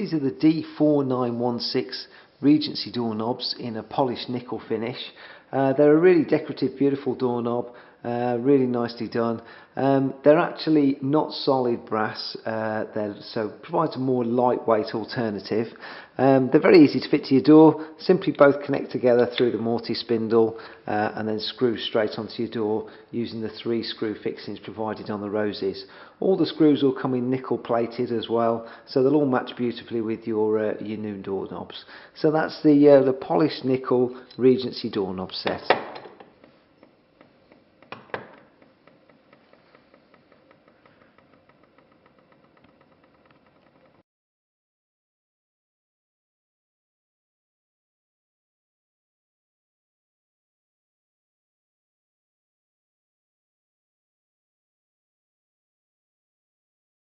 These are the D4916 Regency door knobs in a polished nickel finish. They're a really decorative, beautiful doorknob, really nicely done. They're actually not solid brass, so provides a more lightweight alternative. They're very easy to fit to your door. Simply both connect together through the mortice spindle and then screw straight onto your door using the 3 screw fixings provided on the roses. All the screws will come in nickel plated as well, so they'll all match beautifully with your new doorknobs. So that's the polished nickel Regency doorknob set.